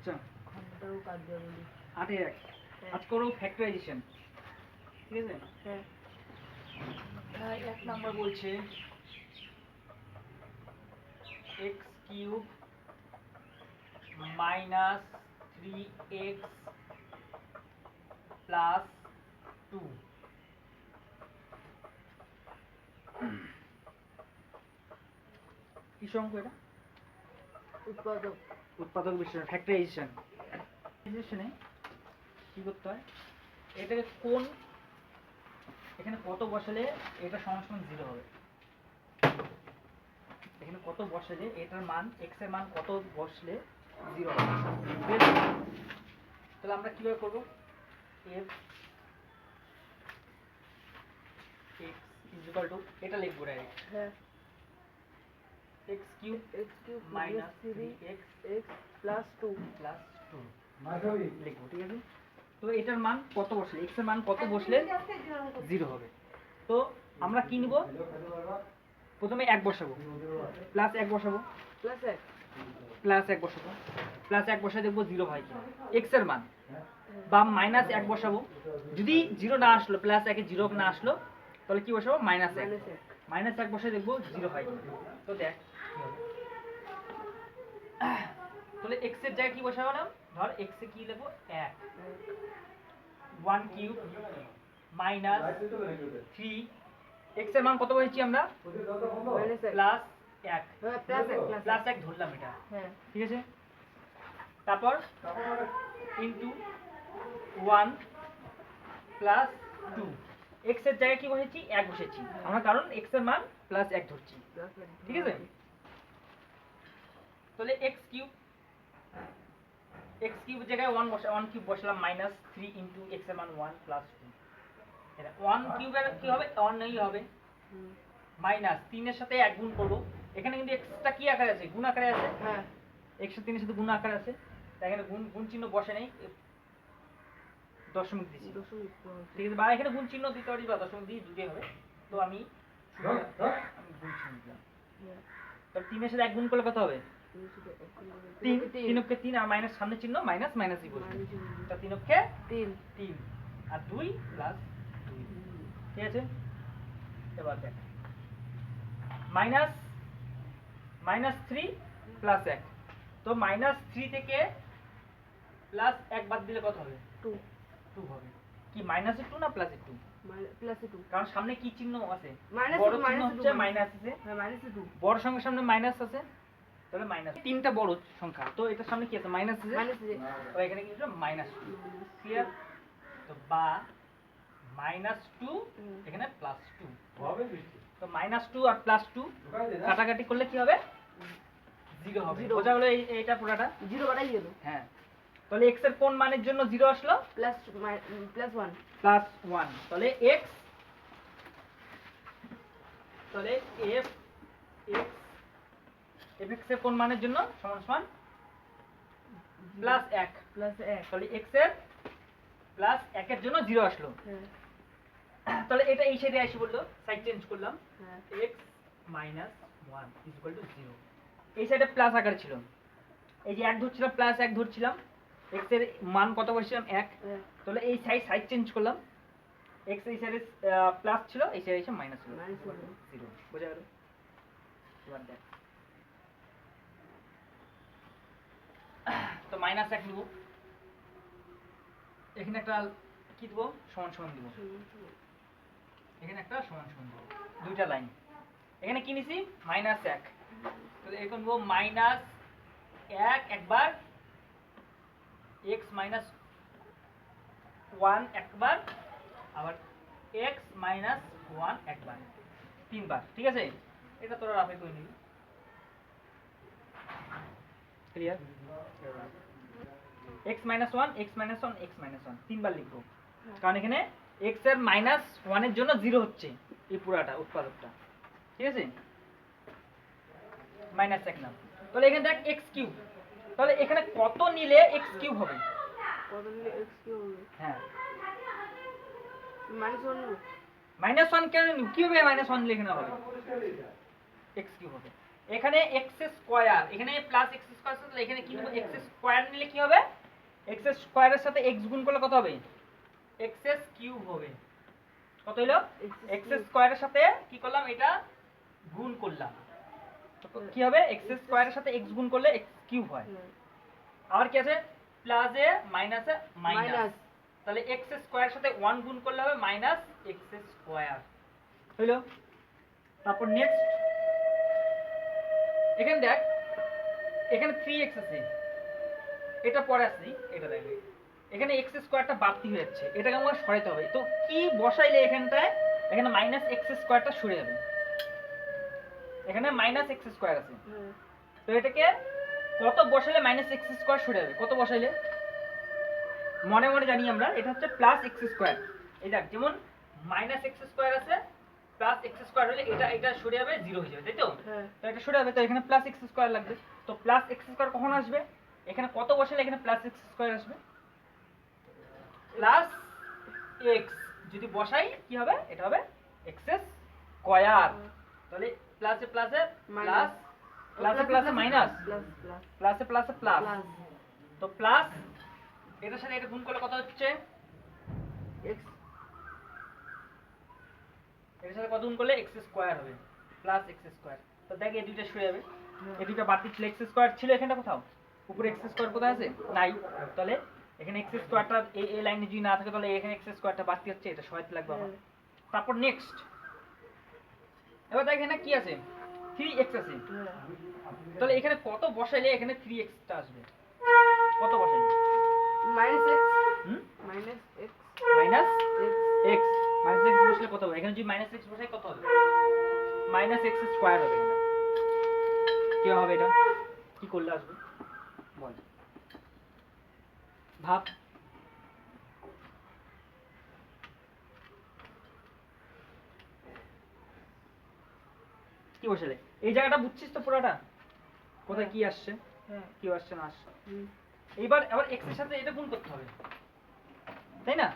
আচ্ছা ঘন্টাও কাজ দেওয়া বলি 8 আজ করো ফ্যাক্টরাইজেশন ঠিক আছে হ্যাঁ 1 নাম্বার বলছে x cube minus 3x plus 2 কি সংখ্যা এটা উৎপাদক বিশ্লেষণ ফ্যাক্টরাইজেশন ফ্যাক্টরাইজেশনে কি করতে হয় এটাকে কোন এখানে কত বসালে এটা সমান সমান 0 হবে এখানে কত বসালে এটার মান x এর মান কত বসলে 0 হবে তাহলে আমরা কিভাবে করব f x এটা লিখব ডাইরেক্ট হ্যাঁ x cube minus 3x plus 2 লিখব ঠিক আছে তো এটার মান কত বসলে x এর মান কত বসলে 0 হবে তো আমরা কি নিব প্রথমে 1 বসাবো প্লাস 1 বসাবো plus 1 প্লাস 1 বসাই দেখব 0 হয় কিনা x এর মান বা মাইনাস 1 বসাবো যদি 0 না আসলো প্লাস 1 এ 0 না আসলো তাহলে কি বসাবো মাইনাস 1 মাইনাস 1 বসাই দেখব 0 হয় কিনা তো দেখ কি হবে তাহলে x এর জায়গায় কি বসাবো না ধর x এ কি লিখব 1 কিউব মাইনাস 3 x এর মান কত বসাইছি আমরা প্লাস 1 প্লাস 1 ধরলাম এটা হ্যাঁ ঠিক আছে তারপর ইনটু 1 প্লাস 2 x এর জায়গায় কি বসেছি 1 বসেছি আমরা কারণ x এর মান প্লাস 1 ধরছি ঠিক আছে তাহলে x কিউব এর জায়গায় 1 কিউব বসালাম মাইনাস 3 ইনটু x এর মান 1 প্লাস 2 এটা 1 কিউবের কি হবে 1 নেই হবে মাইনাস 3 এর সাথে 1 গুণ করব এখানে কিন্তু x টা কি আকারে আছে গুণ আকারে আছে হ্যাঁ x এর 3 এর সাথে গুণ আকারে আছে তাই এখানে গুণ চিহ্ন বসে নেই দশমিক দিছি ঠিক আছে বা এখানে গুণ চিহ্ন দিতে পারি বা দশমিক দিয়ে দুটোই হবে তো আমি গুণ চিহ্ন দিলাম তো 3 এর সাথে 1 গুণ করলে কত হবে 3 3 কে 3 আর মাইনাস সামনে চিহ্ন মাইনাস মাইনাস ই বসবে তো 3 কে 3 আর 2 প্লাস 2 ঠিক আছে এবার দেখ মাইনাস 3 প্লাস 1 তো মাইনাস 3 থেকে প্লাস 1 বাদ দিলে কত হবে 2 হবে কি মাইনাস 2 না প্লাস 2 প্লাস 2 কারণ সামনে কি চিহ্ন আছে মাইনাস বড় চিহ্ন হচ্ছে মাইনাস আছে হ্যাঁ মাইনাস 2 বড় সংখ্যার সামনে মাইনাস আছে তাহলে মাইনাস তিনটা বড় সংখ্যা তো এটার সামনে কি আছে মাইনাস আছে তো এখানে কি আছে মাইনাস 2 ক্লিয়ার তো বা মাইনাস 2 এখানে প্লাস 2 হবে তো মাইনাস 2 আর প্লাস 2 কাটাকাটি করলে কি হবে 0 হবে বোঝা গেল এইটা পুরোটা 0 বাড়াই গেল হ্যাঁ তাহলে x এর কোন মানের জন্য 0 আসলো প্লাস 1 প্লাস 1 তাহলে x তাহলে fx এর কোন মানের জন্য সমান সমান প্লাস 1 তাহলে x এর প্লাস 1 এর জন্য 0 আসলো তাহলে এটা এই সাইডে আসি বললো সাইড চেঞ্জ করলাম x - 1 0 এই সাইডে প্লাস আকারে ছিল এই যে 1 ধরছিলাম প্লাস 1 ধরছিলাম x এর মান কত বসিয়েছিলাম 1 তাহলে এই সাইড চেঞ্জ করলাম x এই সাইডে প্লাস ছিল এই সাইডে এসে মাইনাস ছিল 0 বোঝা গেল এবার দেখ তো মাইনাস 1 নিব এখানে একটা কি দেব সমান সমান দিব এখানে একটা সমান সমান দিব দুইটা লাইন এখানে কি নিছি মাইনাস 1 তাহলে এখন দেব মাইনাস 1 একবার x minus 1 একবার আবার x minus 1 একবার তিনবার ঠিক আছে এটা তোরা রাফে করে নিবি clear x minus 1 x minus 1 x minus 1 তিনবার লিখবো কারণ এখানে x এর minus 1 এর জন্য 0 হচ্ছে এই পুরাটা উৎপাদকটা ঠিক আছে মাইনাস 1 নাম তাহলে এখানে দেখ x কিউব তাহলে এখানে কত নিলে x কিউব হবে কত নিলে x কিউব হবে হ্যাঁ -1 -1 কেন কিভাবে -1 লিখে না হবে x কিউব হবে এখানে এক্স স্কয়ার, এখানে প্লাস এক্স স্কয়ার আছে, তাহলে এখানে কি হবে, এক্স স্কয়ার নিলে কি হবে, এক্স স্কয়ারের সাথে এক্স গুণ করলে কত হবে, এক্স কিউব হবে। কত হলো, এক্স স্কয়ারের সাথে কি করলাম, এটা গুণ করলাম, তো কি হবে, এক্স স্কয়ারের সাথে এক্স গুণ করলে এক্স কিউব হয়। আবার কি আছে, প্লাসে মাইনাসে মাইনাস, তাহলে এক্স স্কয়ারের সাথে 1 গুণ করলে হবে মাইনাস এক্স স্কয়ার হইলো। তারপর নেক্সট, এখানে দেখ, এখানে 3x আছে, এটা পরে আসছি, এটা দেখ, এখানে x স্কয়ারটা বাড়তি হয়ে যাচ্ছে, এটাকে আমাকে সরাইতে হবে। তো কি বসাইলে এখানটায়, এখানে মাইনাস এক্স স্কয়ারটা সরে যাবে, এখানে মাইনাস এক্স স্কয়ার আছে, তো এটাকে কত বসাইলে মাইনাস এক্স স্কয়ার সরে যাবে, কত বসাইলে, মনে মনে জানি আমরা এটা হচ্ছে প্লাস এক্স স্কয়ার। এই দেখ, যেমন মাইনাস এক্স স্কয়ার আছে, প্লাস এক্স স্কয়ার হলে এটা এটা সরে যাবে, 0 হয়ে যাবে, তাই তো? তো এটা সরে যাবে, তো এখানে প্লাস এক্স স্কয়ার লাগবে। তো প্লাস এক্স স্কয়ার কখন আসবে, এখানে কত বসালে এখানে প্লাস এক্স স্কয়ার আসবে, প্লাস এক্স যদি বসাই কি হবে, এটা হবে এক্স স্কয়ার। তাহলে প্লাসে প্লাসে প্লাস, প্লাসে প্লাসে মাইনাস, প্লাসে প্লাসে প্লাস, তো প্লাস এটার সাথে এটা গুণ করলে কত হচ্ছে, x, এটার সাথে কত গুণ করলে এক্স স্কয়ার হবে, প্লাস এক্স স্কয়ার। তো দেখ এই দুইটা সরে যাবে, এই দুইটা বাড়তি ছিল, এক্স স্কয়ার ছিল এখানটা কোথাও, উপরে এক্স স্কয়ার কোথায় আছে, নাই, তাহলে এখানে এক্স স্কয়ারটা এই লাইনে যদি না থাকে তাহলে এখানে এক্স স্কয়ারটা বাড়তি হচ্ছে, এটা সরাইতে লাগবে আমার। তারপর নেক্সট, এবার দেখ এখানে কি আছে, 3x আছে, তাহলে এখানে কত বসাইলে এখানে 3x টা আসবে, কত বসাইলে, মাইনাস এক্স, হুম, minus X, minus X, x, minus x বসলে কত হবে, এখানে যদি মাইনাস x বসাই কত হবে, মাইনাস x স্কয়ার হবে, এখানে কি হবে, এটা কি করলে আসবে বল, ভাব, কি বসালে, এই জায়গাটা বুঝছিস তো পুরোটা, কোথায় কি আসছে, কি আসছে না আসছে, এইবার আবার x এর সাথে এটা গুণ করতে হবে, তাই না?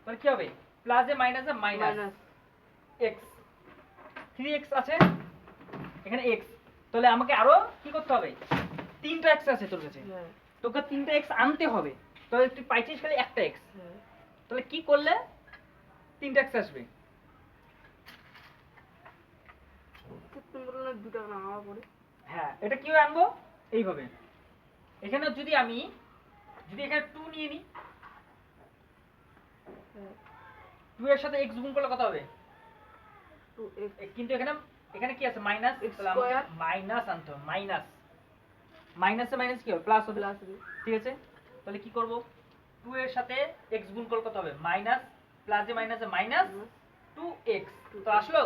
তাহলে কি হবে, প্লাসে মাইনাসে মাইনাস x, 3x আছে এখানে x, তাহলে আমাকে আরো কি করতে হবে, 3টা x আছে তোর কাছে, তোকে 3টা x আনতে হবে, তাহলে তুই পাইছিস খালি একটা x, তাহলে কি করলে 3টা x আসবে, সেপ্টেম্বরে দুটো না হওয়া পরে, হ্যাঁ এটা কিভাবে আনবো, এইভাবে, এখানে যদি আমি যদি এখানে 2 নিয়ে নিই, 2 এর সাথে x গুণ করলে কত হবে, 2x, কিন্তু এখানে এখানে কি আছে মাইনাস, তাহলে আমাকে স্কয়ার, মাইনাস আনতে হবে, মাইনাস, মাইনাসে মাইনাস কি হবে, প্লাস হবে, প্লাস হবে, ঠিক আছে? তাহলে কি করব, 2 এর সাথে x গুণ করলে কত হবে, মাইনাস, প্লাসে মাইনাসে মাইনাস 2x, তো আসলো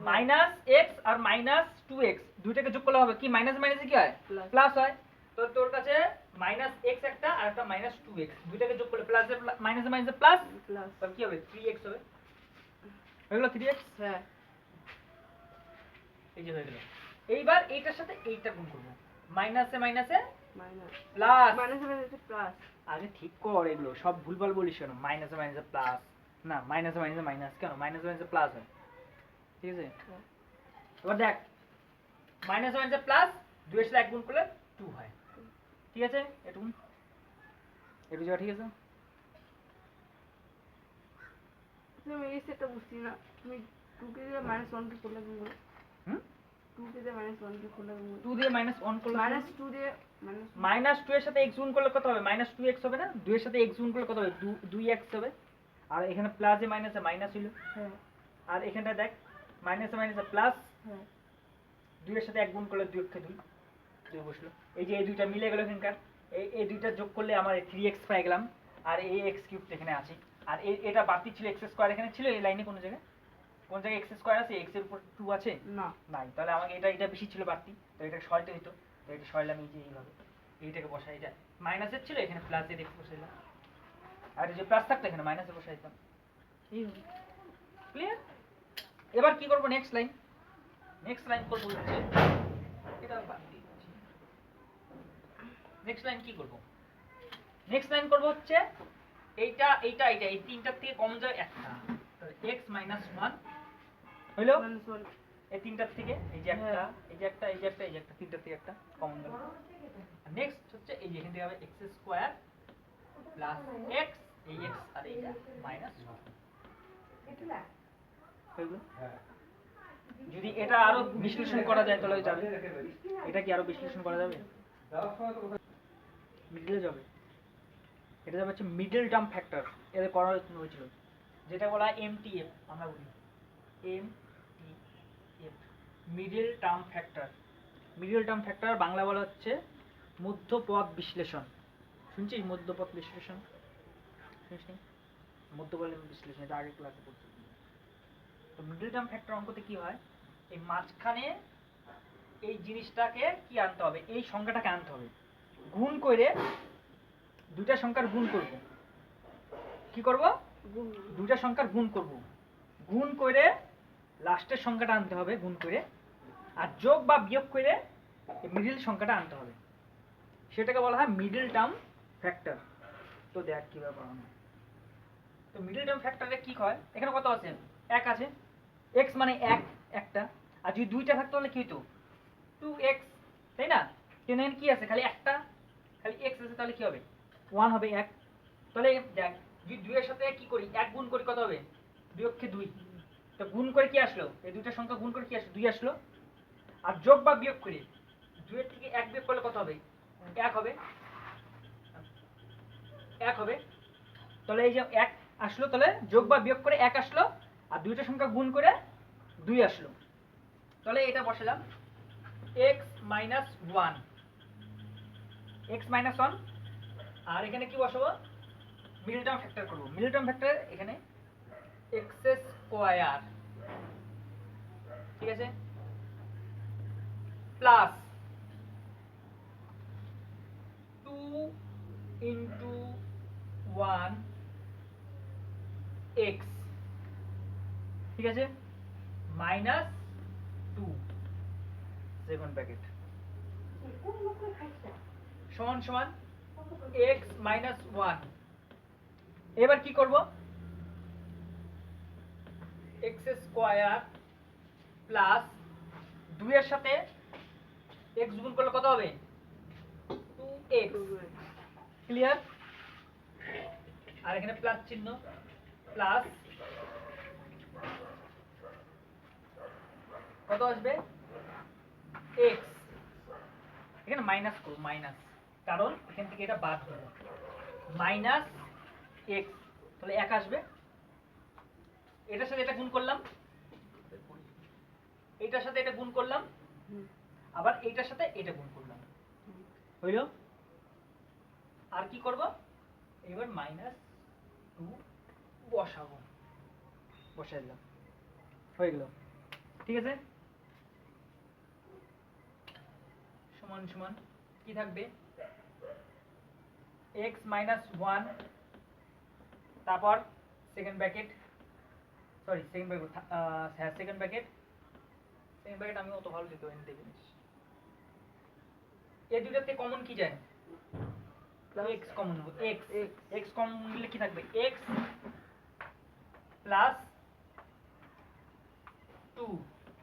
মাইনাস x আর মাইনাস 2x দুইটাকে যোগ করলে হবে কি, মাইনাস মাইনাসে কি হয়, Plus. প্লাস হয়, তো তোর কাছে মাইনাস x একটা আর একটা মাইনাস 2x দুইটাকে যোগ করলে প্লাসে মাইনাসে মাইনাসে প্লাস, প্লাস, তাহলে কি হবে 3x হবে, হয়ে গেল 3x, হ্যাঁ, এই যে হয়ে গেল। এইবার এইটার সাথে এইটা গুণ করব, মাইনাসে মাইনাসে minus, plus, minus minus plus, আগে ঠিক কর, এগুলো সব ভুলভাল বলিস কেন, মাইনাসে মাইনাসে প্লাস, না মাইনাসে মাইনাসে মাইনাস কেন, মাইনাসে মাইনাসে প্লাস হয়, ঠিক আছে? এবার দেখ, মাইনাসে মাইনাসে প্লাস, 2 এর সাথে 1 গুণ করলে 2 হয়, ঠিক আছে? এটুকু এটুকু যাওয়া ঠিক আছে? তুমি এই সেটটা বুঝছি না, তুমি 2 কে দিয়ে মাইনাস 1 কে করলে কি হবে, হুম, 2 কে দিয়ে মাইনাস 1 কে করলে কি হবে, 2 দিয়ে মাইনাস 1 করলে মাইনাস 2 দিয়ে মাইনাস, মাইনাস 2 এর সাথে x গুণ করলে কত হবে, মাইনাস 2x হবে না, 2 এর সাথে x গুণ করলে কত হবে, 2x হবে, আর এখানে প্লাসে মাইনাসে মাইনাস হলো, হ্যাঁ, আর এখানটা দেখ মাইনাসে মাইনাসে প্লাস, হ্যাঁ, 2 এর সাথে 1 গুণ করলে 2 কে 2 2 বসলো, এই যে এই দুইটা মিলে গেল এখানকার, এই দুইটা যোগ করলে আমার 3x পাই গেলাম, আর এই x কিউব এখানে আছে, আর এটা বাড়তি ছিল x স্কয়ার, এখানে ছিল এই লাইনে কোন জায়গায়, কোন জায়গায় x স্কয়ার আছে, x এর উপর 2 আছে না, নাই, তাহলে আমাকে এটা বেশি ছিল বাড়তি, তো এটা সরাইতে হতো, তো এটা সরাইলাম এই যে এইভাবে, এইটাকে বসাই, এটা মাইনাসের ছিল এখানে প্লাসের x বসাইলাম, আর এই যে প্লাস থাকতো এখানে মাইনাসে বসাইতাম, এইভাবে, ক্লিয়ার? এবার কি করব, নেক্সট লাইন, নেক্সট লাইন করব হচ্ছে এটা বাদ দিয়ে দিচ্ছি, নেক্সট লাইন কি করব, নেক্সট লাইন করব হচ্ছে এইটা এইটা এইটা এই তিনটার থেকে কম যায় একটা, তাহলে x - 1 হইলো, মাইনাস 1, এই তিনটার থেকে এই যে একটা, এই যে একটা, এই যে একটা, এই যে একটা, তিনটার থেকে একটা কমন গেল। নেক্সট হচ্ছে এই যে এখান থেকে হবে এক্স স্কোয়ার প্লাস এক্স, এই এক্স আর এই মাইনাস। যদি এটা আরো বিশ্লেষণ করা যায় তাহলে যাবে। এটা কি আরো বিশ্লেষণ করা যাবে? মিডলে যাবে। এটা যাবে হচ্ছে মিডল টার্ম ফ্যাক্টর, এদের করা হয়েছিল, যেটা বলা হয় এমটিএফ, আমরা বলি MTF, middle term factor. Middle term factor Bangla বলা হচ্ছে মধ্যপদ বিশ্লেষণ। শুনছিস মধ্যপদ বিশ্লেষণ? শুনছিস মধ্যপদ বিশ্লেষণ, এটা আগের ক্লাসে পড়ছি। তো মিডল টার্ম ফ্যাক্টর অঙ্কতে কি হয়, এই মাঝখানে এই জিনিসটাকে কি আনতে হবে, এই সংখ্যাটাকে আনতে হবে, গুণ করে দুইটা সংখ্যার গুণ করব। কি করব? দুইটা সংখ্যার গুণ করব, গুণ করে লাস্টের সংখ্যাটা আনতে হবে গুণ করে, আর যোগ বা বিয়োগ করে মিডল সংখ্যাটা আনতে হবে, সেটাকে বলা হয় মিডল টার্ম ফ্যাক্টর। তো দেখ কিভাবে বানানো। তো মিডল টার্ম ফ্যাক্টরে কি হয়, এখানে কত আছে? এক আছে, এক্স মানে এক, একটা, আর যদি দুইটা থাকতো তাহলে কি হতো? 2x, তাই না? কিন্তু এখানে কি আছে? খালি একটা, খালি x আছে, তাহলে কি হবে? 1 হবে, এক। তাহলে দেখ, যদি 2 এর সাথে কি করি, 1 গুণ করি, কত হবে? 2 অক্ষে 2। তো গুণ করে কি আসলো? এই দুইটা সংখ্যা গুণ করে কি আসলো? 2 আসলো। আর যোগ বা বিয়োগ করি, 2 এর থেকে 1 বিয়োগ করলে কত হবে? 1 হবে, 1 হবে। তাহলে এই যে 1 আসলো, তাহলে যোগ বা বিয়োগ করে 1 আসলো, আর দুইটা সংখ্যা গুণ করে 2 আসলো। তাহলে এটা বসালাম x minus 1, x minus 1, আর এখানে কি বসাবো? মিডল টার্ম ফ্যাক্টর করব। মিডল টার্ম ফ্যাক্টর এখানে x স্কয়ার, ঠিক আছে, প্লাস 2 into 1 x, ঠিক আছে, মাইনাস 2 সেকেন্ড ব্র্যাকেট সমান সমান x minus 1। এবার কি করব? x স্কয়ার প্লাস 2 এর সাথে x গুণ করলে কত হবে? 2x, clear? আর এখানে প্লাস চিহ্ন, প্লাস কত আসবে? x, এখানে মাইনাস করব, মাইনাস, কারণ এখান থেকে এটা বাদ হবে, মাইনাস x, তাহলে 1 আসবে। এটার সাথে এটা গুণ করলাম, এইটার সাথে এটা গুণ করলাম, আবার এইটার সাথে এটা গুণ করলাম, হইল? আর কি করব? এবার মাইনাস 2 বসাবো, বসাই দিলাম, হয়ে গেল, ঠিক আছে। সমান সমান কি থাকবে? x minus 1, তারপর second bracket, sorry second bracket, হ্যাঁ সেকেন্ড ব্র্যাকেট, সেকেন্ড ব্র্যাকেট আমি অত ভালো দিতে পারি না, দেখে নিস। এই দুইটাতে কমন কি যায়? x কমন নেব, x কমন নিলে কি থাকবে? x প্লাস 2,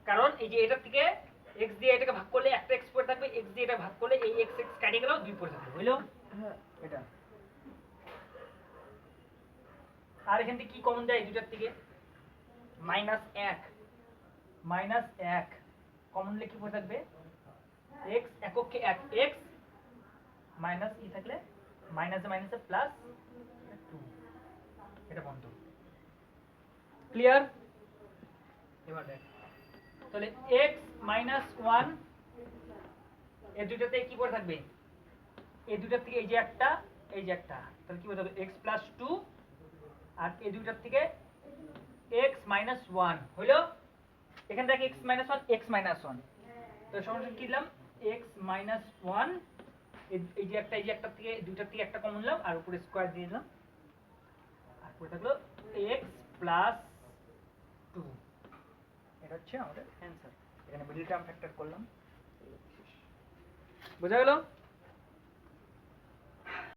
কারণ এই যে এটার থেকে x দিয়ে এটাকে ভাগ করলে একটা x পড়ে থাকবে, x দিয়ে এটা ভাগ করলে এই x কেটে গেল, 2 পড়ে থাকবে, হইলো? হ্যাঁ, এটা। আর এখান থেকে কি কমন যায় এই দুটার থেকে? মাইনাস 1, মাইনাস 1 কমন নিলে কি পড়ে থাকবে? x এককে 1, x মাইনাস ই থাকলে মাইনাসে মাইনাসে প্লাস 2, এটা বন্ধ, ক্লিয়ার? এবার দেখ, তাহলে x minus 1, এই দুইটাতে কি পড়ে থাকবে? এই দুইটার থেকে এই যে একটা, এই যে একটা, তাহলে কি পড়ে থাকবে? x plus 2, আর এই দুইটার থেকে x minus 1, হইলো? এখান থেকে x minus 1, x minus 1, তো সমান কি দিলাম? x minus 1, এই যে একটা, এই যে একটা থেকে দুইটার থেকে একটা কমন নিলাম, আর উপরে স্কয়ার দিয়ে দিলাম, আর পড়ে থাকলো x plus 2। এটা হচ্ছে আমাদের অ্যান্সার। এখানে মিডল টার্ম ফ্যাক্টর করলাম, বোঝা গেল?